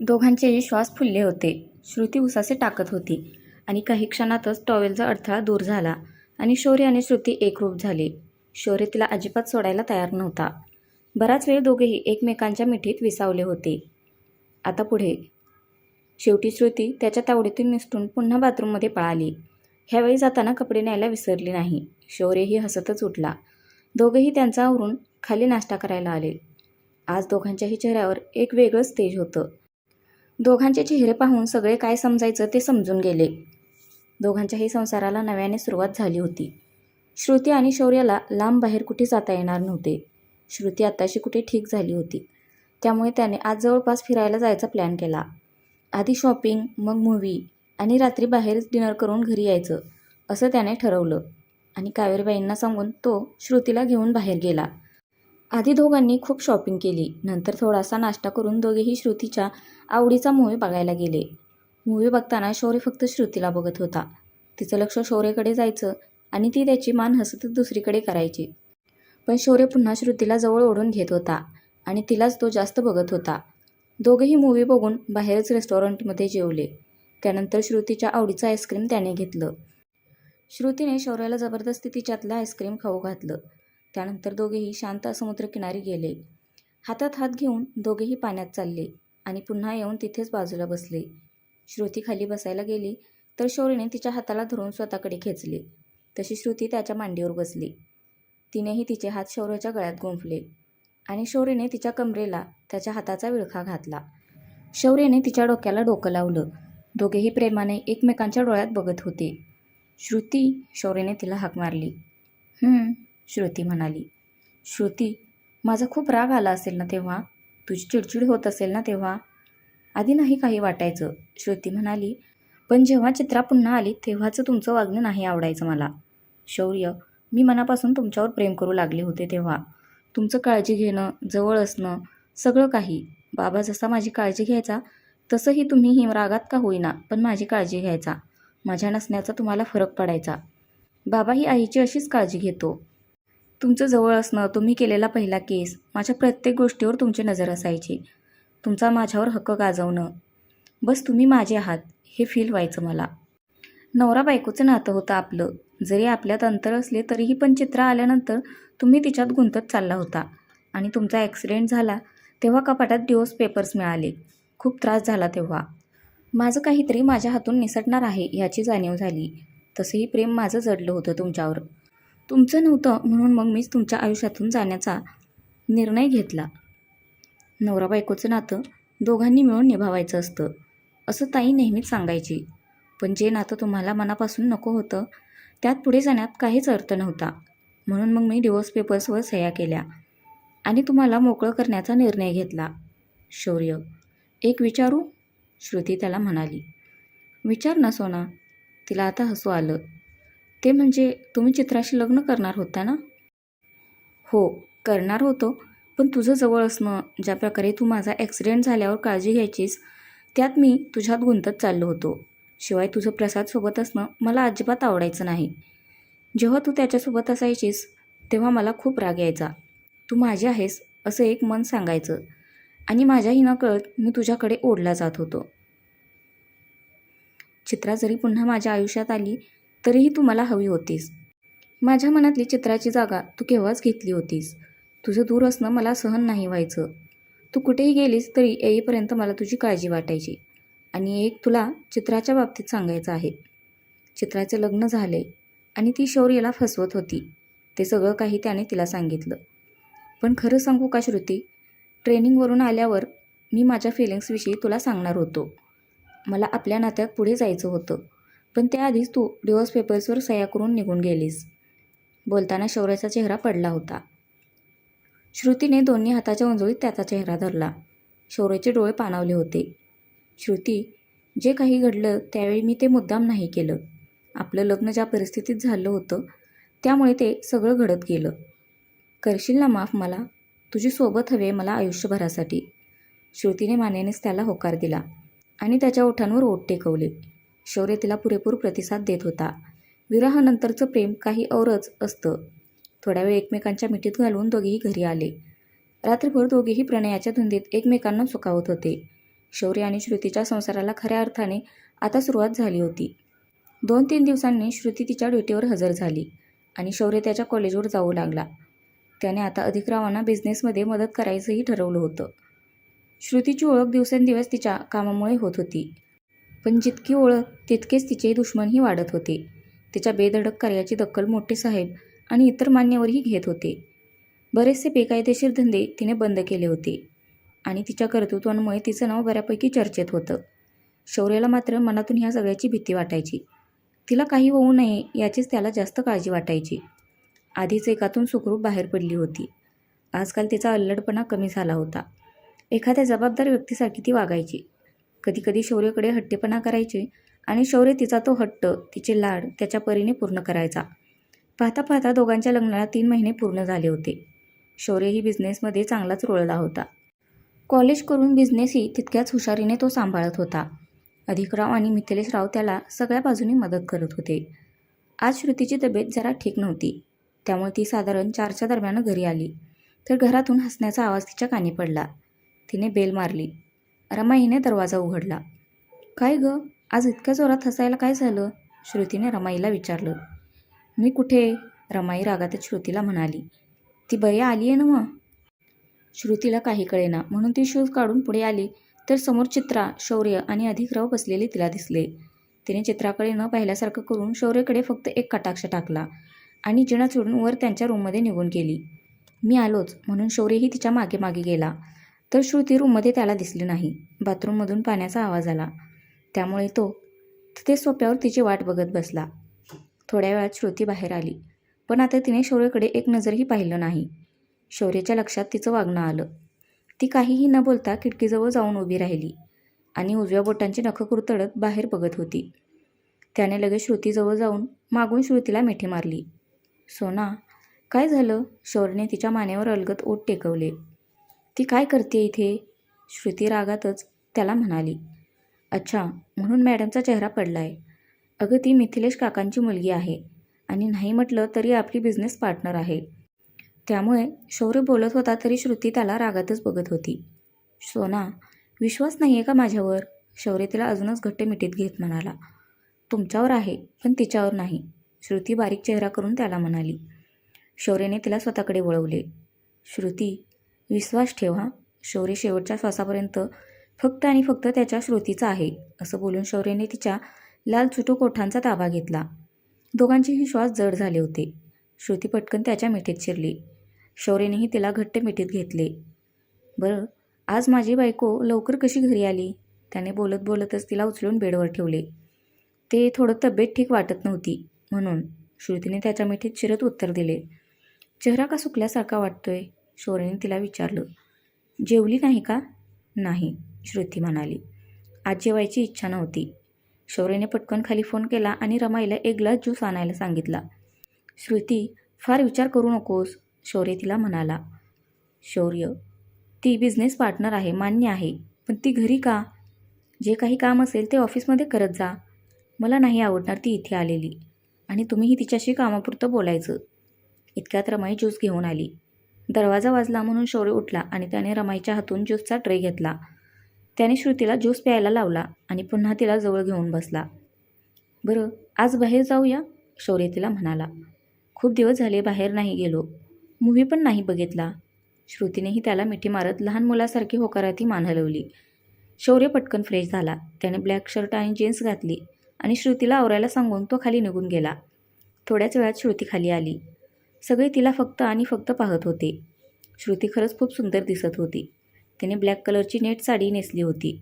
दोघांचेही श्वास फुलले होते. श्रुती उसासे टाकत होती आणि काही क्षणातच टॉवेलचा अडथळा दूर झाला आणि शौर्य आणि श्रुती एकरूप झाले. शौर्य तिला अजिबात सोडायला तयार नव्हता. बराच वेळ दोघेही एकमेकांच्या मिठीत विसावले होते. आता पुढे. शेवटी श्रुती त्याच्या तावडीतून निसटून पुन्हा बाथरूममध्ये पळाली. ह्यावेळी जाताना कपडे न्यायला विसरली नाही. शौर्यही हसतच उठला. दोघेही त्यांचा आवरून खाली नाश्ता करायला आले. आज दोघांच्याही चेहऱ्यावर एक वेगळंच तेज होतं. दोघांचे चेहरे पाहून सगळे काय समजायचं ते समजून गेले. दोघांच्याही संसाराला नव्याने सुरुवात झाली होती. श्रुती आणि शौर्याला लांब बाहेर कुठे जाता येणार नव्हते. श्रुती आत्ताशी कुठे ठीक झाली होती. त्यामुळे त्याने आज जवळपास फिरायला जायचा प्लॅन केला. आधी शॉपिंग, मग मूव्ही आणि रात्री बाहेरच डिनर करून घरी यायचं असं त्याने ठरवलं. आणि कावेरीबाईंना सांगून तो श्रुतीला घेऊन बाहेर गेला. आधी दोघांनी खूप शॉपिंग केली. नंतर थोडासा नाश्ता करून दोघेही श्रुतीच्या आवडीचा मूव्ही बघायला गेले. मूव्ही बघताना शौर्य फक्त श्रुतीला बघत होता. तिचं लक्ष शौर्यकडे जायचं आणि ती त्याची मान हसतच दुसरीकडे करायची. पण शौर्य पुन्हा श्रुतीला जवळ ओढून घेत होता आणि तिलाच तो जास्त बघत होता. दोघेही मूव्ही बघून बाहेरच रेस्टॉरंटमध्ये जेवले. त्यानंतर श्रुतीच्या आवडीचं आईस्क्रीम त्याने घेतलं. श्रुतीने शौर्याला जबरदस्ती तिच्यातलं आईस्क्रीम खाऊ घातलं. त्यानंतर दोघेही शांत समुद्रकिनारी गेले. हातात हात घेऊन दोघेही पाण्यात चालले आणि पुन्हा येऊन तिथेच बाजूला बसले. श्रुती खाली बसायला गेली तर शौर्यने तिच्या हाताला धरून स्वतःकडे खेचले. तशी श्रुती त्याच्या मांडीवर बसली. तिनेही तिचे हात शौर्याच्या गळ्यात गुंफले आणि शौर्यने तिच्या कमरेला त्याच्या हाताचा विळखा घातला. शौर्यने तिच्या डोक्याला डोकं लावलं. दोघेही प्रेमाने एकमेकांच्या डोळ्यात बघत होते. श्रुती, शौर्यने तिला हाक मारली. श्रुती म्हणाली. श्रुती, माझा खूप राग आला असेल ना तेव्हा? तुझी चिडचिड होत असेल ना तेव्हा? आधी नाही काही वाटायचं, श्रुती म्हणाली. पण जेव्हा चित्रा पुन्हा आली तेव्हाचं तुमचं वागणं नाही आवडायचं मला. शौर्य, मी मनापासून तुमच्यावर प्रेम करू लागले होते तेव्हा. तुमचं काळजी घेणं, जवळ असणं, सगळं काही. बाबा जसा माझी काळजी घ्यायचा तसंही तुम्हीही रागात का होईना पण माझी काळजी घ्यायचा. माझ्या नसण्याचा तुम्हाला फरक पडायचा. बाबाही आईची अशीच काळजी घेतो. तुमचं जवळ असणं, तुम्ही केलेला पहिला केस, माझ्या प्रत्येक गोष्टीवर तुमची नजर असायची. तुमचा माझ्यावर हक्क गाजवणं. बस तुम्ही माझे आहात हे फील व्हायचं मला. नवरा बायकोचं नातं होतं आपलं. जरी आपल्यात अंतर असले तरीही पण चित्रा आल्यानंतर तुम्ही तिच्यात गुंतत चालला होता. आणि तुमचा ॲक्सिडेंट झाला तेव्हा कपाटात डिवोर्स पेपर्स मिळाले. खूप त्रास झाला तेव्हा. माझं काहीतरी माझ्या हातून निसटणार आहे ह्याची जाणीव झाली. तसंही प्रेम माझं जडलं होतं तुमच्यावर. तुमचं नव्हतं म्हणून मग मीच तुमच्या आयुष्यातून जाण्याचा निर्णय घेतला. नवरा बायकोचं नातं दोघांनी मिळून निभावायचं असतं असं ताई नेहमीच सांगायची. पण जे नातं तुम्हाला मनापासून नको होतं त्यात पुढे जाण्यात काहीच अर्थ नव्हता. म्हणून मग मी डिवोर्स पेपर्सवर सह्या केल्या आणि तुम्हाला मोकळं करण्याचा निर्णय घेतला. शौर्य, एक विचारू? श्रुती त्याला म्हणाली. विचार ना सोना. तिला आता हसू आलं. ते म्हणजे तुम्ही चित्राशी लग्न करणार होता ना? हो, करणार होतो. पण तुझं जवळ असणं, ज्या प्रकारे तू माझा ॲक्सिडेंट झाल्यावर काळजी घ्यायचीस त्यात मी तुझ्यात गुंतत चाललो होतो. शिवाय तुझं प्रसादसोबत असणं मला अजिबात आवडायचं नाही. जेव्हा तू त्याच्यासोबत असायचीस तेव्हा मला खूप राग यायचा. तू माझी आहेस असं एक मन सांगायचं आणि माझ्याही नकळत मी तुझ्याकडे ओढला जात होतो. चित्रा जरी पुन्हा माझ्या आयुष्यात आली तरीही तू मला हवी होतीस. माझ्या मनातली चित्राची जागा तू केव्हाच घेतली होतीस. तुझं दूर असणं मला सहन नाही व्हायचं. तू कुठेही गेलीस तरी येईपर्यंत मला तुझी काळजी वाटायची. आणि एक तुला चित्राच्या बाबतीत सांगायचं आहे. चित्राचं लग्न झाले आणि ती शौर्यला फसवत होती. ते सगळं काही त्याने तिला सांगितलं. पण खरं सांगू का श्रुती, ट्रेनिंगवरून आल्यावर मी माझ्या फिलिंग्सविषयी तुला सांगणार होतो. मला आपल्या नात्यात पुढे जायचं होतं. पण त्याआधीच तू डिवोर्स पेपर्सवर सह्या करून निघून गेलीस. बोलताना शौर्याचा चेहरा पडला होता. श्रुतीने दोन्ही हाताच्या उंजळीत त्याचा चेहरा धरला. शौर्याचे डोळे पाणावले होते. श्रुती, जे काही घडलं त्यावेळी मी ते मुद्दाम नाही केलं. आपलं लग्न ज्या परिस्थितीत झालं होतं त्यामुळे ते सगळं घडत गेलं. करशील ना माफ मला? तुझी सोबत हवे मला आयुष्यभरासाठी. श्रुतीने मानेनेच त्याला होकार दिला आणि त्याच्या ओठांवर ओठ टेकवले. शौर्य तिला पुरेपूर प्रतिसाद देत होता. विवाहानंतरचं प्रेम काही औरच असतं. थोड्या वेळ एकमेकांच्या मिठीत घालून दोघेही घरी आले. रात्रभर दोघेही प्रणयाच्या धुंदीत एकमेकांना सुखावत होते. शौर्य आणि श्रुतीच्या संसाराला खऱ्या अर्थाने आता सुरुवात झाली होती. 2-3 दिवसांनी श्रुती तिच्या ड्युटीवर हजर झाली आणि शौर्य त्याच्या कॉलेजवर जाऊ लागला. त्याने आता अधिकरावांना बिझनेसमध्ये मदत करायचंही ठरवलं होतं. श्रुतीची ओळख दिवसेंदिवस तिच्या कामामुळे होत होती. पण जितकी ओळख तितकेच तिचे दुश्मनही वाढत होते. तिच्या बेधडक कार्याची दखल मोठे साहेब आणि इतर मान्यवरही घेत होते. बरेचसे बेकायदेशीर धंदे तिने बंद केले होते आणि तिच्या कर्तृत्वांमुळे तिचं नाव बऱ्यापैकी चर्चेत होतं. शौर्याला मात्र मनातून ह्या सगळ्याची भीती वाटायची. तिला काही होऊ नये याचीच त्याला जास्त काळजी वाटायची. आधीच एकातून सुखरूप बाहेर पडली होती. आजकाल तिचा अल्लडपणा कमी झाला होता. एखाद्या जबाबदार व्यक्तीसारखी ती वागायची. कधीकधी शौर्यकडे हट्टीपणा करायचे आणि शौर्य तिचा तो हट्ट, तिचे लाड त्याच्या परीने पूर्ण करायचा. पाहता पाहता दोघांच्या लग्नाला 3 महिने पूर्ण झाले होते. शौर्यही बिझनेसमध्ये चांगलाच रुळला होता. कॉलेज करून बिझनेसही तितक्याच हुशारीने तो सांभाळत होता. अधिकराव आणि मिथिलेशराव त्याला सगळ्या बाजूनी मदत करत होते. आज श्रुतीची तब्येत जरा ठीक नव्हती. त्यामुळे ती साधारण 4च्या दरम्यान घरी आली तर घरातून हसण्याचा आवाज तिच्या कानी पडला. तिने बेल मारली. रमाईने दरवाजा उघडला. काय गं, आज इतक्या जोरात हसायला काय झालं? श्रुतीने रमाईला विचारलं. मी कुठे? रमाई रागातच श्रुतीला म्हणाली. ती बया आली आहे ना मग? श्रुतीला काही कळेना म्हणून ती शूज काढून पुढे आली तर समोर चित्रा, शौर्य आणि अधिकराव बसलेले तिला दिसले. तिने चित्राकडे न पाहिल्यासारखं करून शौर्यकडे फक्त एक कटाक्ष टाकला आणि जिना सोडून वर त्यांच्या रूममध्ये निघून गेली. मी आलोच म्हणून शौर्यही तिच्या मागे मागे गेला तर श्रुती रूममध्ये त्याला दिसली नाही. बाथरूममधून पाण्याचा आवाज आला. त्यामुळे तो तिथे सोप्यावर तिची वाट बघत बसला. थोड्या वेळात श्रुती बाहेर आली पण आता तिने शौर्यकडे एक नजरही पाहिलं नाही. शौर्याच्या लक्षात तिचं वागणं आलं. ती काहीही न बोलता खिडकीजवळ जाऊन उभी राहिली आणि उजव्या बोटांची नखं कुरतडत बाहेर बघत होती. त्याने लगेच श्रुतीजवळ जाऊन मागून श्रुतीला मिठी मारली. सोना, काय झालं? शौर्यने तिच्या मानेवर अलगद ओठ टेकवले. ती काय करते इथे? श्रुती रागातच त्याला म्हणाली. अच्छा, म्हणून मॅडमचा चेहरा पडलाय. अगं, ती मिथिलेश काकांची मुलगी आहे आणि नाही म्हटलं तरी आपली बिझनेस पार्टनर आहे. त्यामुळे शौर्य बोलत होता तरी श्रुती त्याला रागातच बघत होती. सोना, विश्वास नाही आहे का माझ्यावर? शौर्य तिला अजूनच घट्ट मिठीत घेत म्हणाला. तुमच्यावर आहे पण तिच्यावर नाही, श्रुती बारीक चेहरा करून त्याला म्हणाली. शौर्यने तिला स्वतःकडे वळवले. श्रुती, विश्वास ठेव हा. शौर्य शेवटच्या श्वासापर्यंत फक्त आणि फक्त त्याच्या श्रुतीचा आहे असं बोलून शौर्यने तिच्या लाल चुटूक ओठांचा ताबा घेतला. दोघांचेही श्वास जड झाले होते. श्रुती पटकन त्याच्या मिठीत शिरली. शौर्यनेही तिला घट्ट मिठीत घेतले. बरं, आज माझी बायको लवकर कशी घरी आली? त्याने बोलत बोलतच तिला उचलून बेडवर ठेवले. ते थोडं तब्येत ठीक वाटत नव्हती म्हणून, श्रुतीने त्याच्या मिठीत शिरत उत्तर दिले. चेहरा का सुकल्यासारखा वाटतोय? शौर्यने तिला विचारलं. जेवली नाही का? नाही, श्रुती म्हणाली. आज जेवायची इच्छा नव्हती. शौर्यने पटकन खाली फोन केला आणि रमाईला एक ग्लास ज्यूस आणायला सांगितला. श्रुती, फार विचार करू नकोस, शौर्य तिला म्हणाला. शौर्य, ती बिझनेस पार्टनर आहे, मान्य आहे, पण ती घरी का? जे काही काम असेल ते ऑफिसमध्ये करत जा. मला नाही आवडणार ती इथे आलेली आणि तुम्हीही तिच्याशी कामापुरतं बोलायचं. इतक्यात रमाई ज्यूस घेऊन आली. दरवाजा वाजला म्हणून शौर्य उठला आणि त्याने रमाईच्या हातून ज्यूसचा ट्रे घेतला. त्याने श्रुतीला ज्यूस प्यायला लावला आणि पुन्हा तिला जवळ घेऊन बसला. बरं, आज बाहेर जाऊया, शौर्य तिला म्हणाला. खूप दिवस झाले बाहेर नाही गेलो. मूव्ही पण नाही बघितला. श्रुतीनेही त्याला मिठी मारत लहान मुलासारखी होकाराती मान हलवली. शौर्य पटकन फ्रेश झाला. त्याने ब्लॅक शर्ट आणि जीन्स घातली आणि श्रुतीला आवरायला सांगून तो खाली निघून गेला. थोड्याच वेळात श्रुती खाली आली. सगळे तिला फक्त आणि फक्त पाहत होते. श्रुती खरंच खूप सुंदर दिसत होती. तिने ब्लॅक कलरची नेट साडी नेसली होती.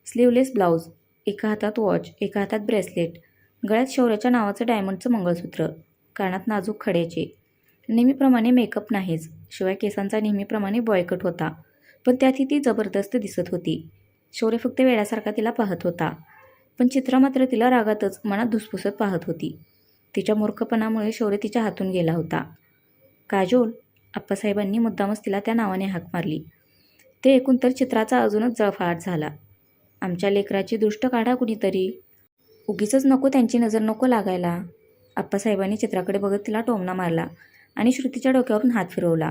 स्लीवलेस ब्लाऊज, एका हातात वॉच, एका हातात ब्रेसलेट, गळ्यात शौर्याच्या नावाचं डायमंडचं मंगळसूत्र, कानात नाजूक खड्याचे. नेहमीप्रमाणे मेकअप नाहीच, शिवाय केसांचा नेहमीप्रमाणे बॉयकट होता, पण त्यातही ती जबरदस्त दिसत होती. शौर्य फक्त वेड्यासारखा तिला पाहत होता, पण चित्रा मात्र तिला रागातच मनात धुसफुसत पाहत होती. तिच्या मूर्खपणामुळे शौर्य तिच्या हातून गेला होता. काजोल, आप्पासाहेबांनी मुद्दामच तिला त्या नावाने हाक मारली. ते ऐकून तर चित्राचा अजूनच जळफाट झाला. आमच्या लेकराची दृष्ट काढा कुणीतरी. उगीचच नको त्यांची नजर नको लागायला. आप्पासाहेबांनी चित्राकडे बघत तिला टोमणा मारला आणि श्रुतीच्या डोक्यावरून हात फिरवला.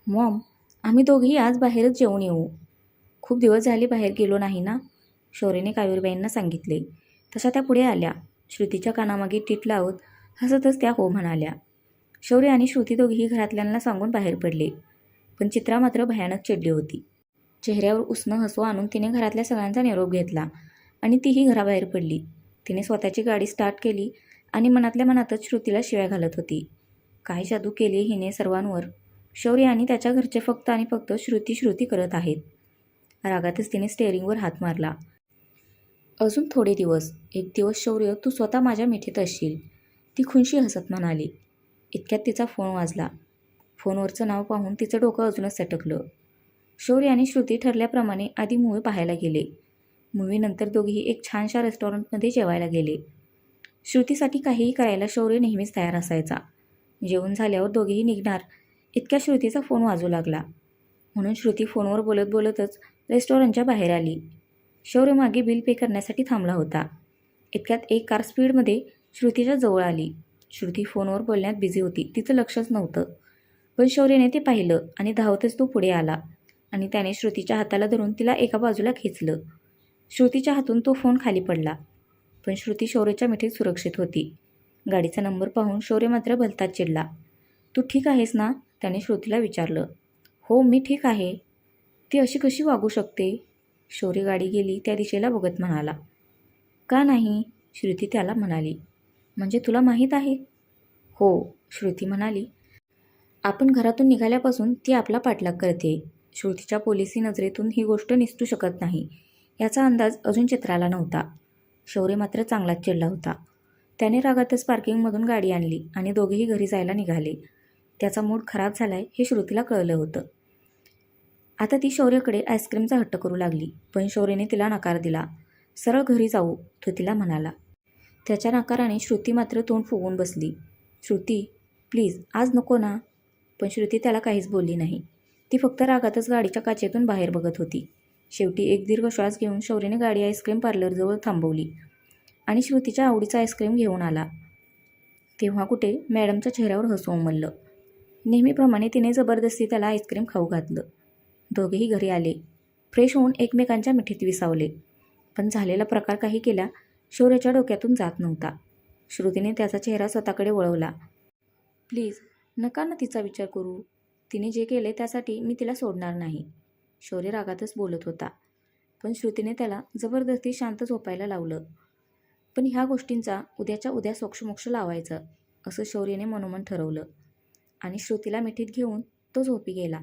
मॉम, आम्ही दोघेही आज बाहेरच जेवून येऊ. खूप दिवस झाले बाहेर गेलो नाही ना, शौर्यने कावेरीबाईंना सांगितले. तशा त्या पुढे आल्या. श्रुतीच्या कानामागे टीट लावत हसतच त्या हो म्हणाल्या. शौर्य आणि श्रुती दोघीही घरातल्यांना सांगून बाहेर पडले. पण चित्रा मात्र भयानक चिडली होती. चेहऱ्यावर उसनं हसू आणून तिने घरातल्या सगळ्यांचा निरोप घेतला आणि तीही घराबाहेर पडली. तिने स्वतःची गाडी स्टार्ट केली आणि मनातल्या मनातच श्रुतीला शिव्या घालत होती. काय जादू केली हिने सर्वांवर. शौर्य आणि त्याच्या घरचे फक्त आणि फक्त श्रुती श्रुती करत आहेत. रागातच तिने स्टेअरिंगवर हात मारला. अजून थोडे दिवस, एक दिवस शौर्य तू स्वतः माझ्या मिठीत असशील, ती खुनशी हसत म्हणाली. इतक्यात तिचा फोन वाजला. फोनवरचं नाव पाहून तिचं डोकं अजूनच सटकलं. शौर्य आणि श्रुती ठरल्याप्रमाणे आधी मूव्ही पाहायला गेले. मूव्हीनंतर दोघेही एक छानशा रेस्टॉरंटमध्ये जेवायला गेले. श्रुतीसाठी काहीही करायला शौर्य नेहमीच तयार असायचा. जेवण झाल्यावर दोघेही निघणार इतक्या श्रुतीचा फोन वाजू लागला. म्हणून श्रुती फोनवर बोलत बोलतच रेस्टॉरंटच्या बाहेर आली. शौर्य मागे बिल पे करण्यासाठी थांबला होता. इतक्यात एक कार स्पीडमध्ये श्रुतीच्या जवळ आली. श्रुती फोनवर बोलण्यात बिझी होती. तिचं लक्षच नव्हतं. पण शौर्यने ते पाहिलं आणि धावतच तो पुढे आला आणि त्याने श्रुतीच्या हाताला धरून तिला एका बाजूला खेचलं. श्रुतीच्या हातून तो फोन खाली पडला. पण श्रुती शौर्याच्या मिठीत सुरक्षित होती. गाडीचा नंबर पाहून शौर्य मात्र भलताच चिडला. तू ठीक आहेस ना, त्याने श्रुतीला विचारलं. हो मी ठीक आहे. ती अशी कशी वागू शकते. शौर्य गाडी गेली त्या दिशेला बघत म्हणाला. का नाही, श्रुती त्याला म्हणाली. म्हणजे तुला माहीत आहे. हो, श्रुती म्हणाली. आपण घरातून निघाल्यापासून ती आपला पाठलाग करते. श्रुतीच्या पोलिसी नजरेतून ही गोष्ट निसटू शकत नाही याचा अंदाज अजून चित्राला नव्हता. शौर्य मात्र चांगलाच चिडला होता. त्याने रागातच पार्किंगमधून गाडी आणली आणि दोघेही घरी जायला निघाले. त्याचा मूड खराब झालाय हे श्रुतीला कळलं होतं. आता ती शौर्यकडे आईस्क्रीमचा हट्ट करू लागली. पण शौर्यने तिला नकार दिला. सरळ घरी जाऊ, तो तिला म्हणाला. त्याच्या नकाराने श्रुती मात्र तोंड फुगवून बसली. श्रुती प्लीज आज नको ना. पण श्रुती त्याला काहीच बोलली नाही. ती फक्त रागातच गाडीच्या काचेतून बाहेर बघत होती. शेवटी एक दीर्घ श्वास घेऊन शौर्यने गाडी आईस्क्रीम पार्लरजवळ थांबवली आणि श्रुतीच्या आवडीचा आईस्क्रीम घेऊन आला. तेव्हा कुठे मॅडमच्या चेहऱ्यावर हसू उमललं. नेहमीप्रमाणे तिने जबरदस्ती त्याला आईस्क्रीम खाऊ घातलं. दोघेही घरी आले. फ्रेश होऊन एकमेकांच्या मिठीत विसावले. पण झालेला प्रकार काही केला शौर्याच्या डोक्यातून जात नव्हता. श्रुतीने त्याचा चेहरा स्वतःकडे वळवला. प्लीज नका ना तिचा विचार करू. तिने जे केले त्यासाठी मी तिला सोडणार नाही. शौर्य रागातच बोलत होता. पण श्रुतीने त्याला जबरदस्ती शांत झोपायला लावलं. पण ह्या गोष्टींचा उद्याच्या उद्या सोक्षमोक्ष लावायचं असं शौर्यने मनोमन ठरवलं आणि श्रुतीला मिठीत घेऊन तो झोपी गेला.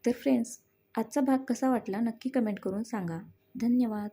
तर फ्रेंड्स, आजचा भाग कसा वाटला नक्की कमेंट करून सांगा. धन्यवाद.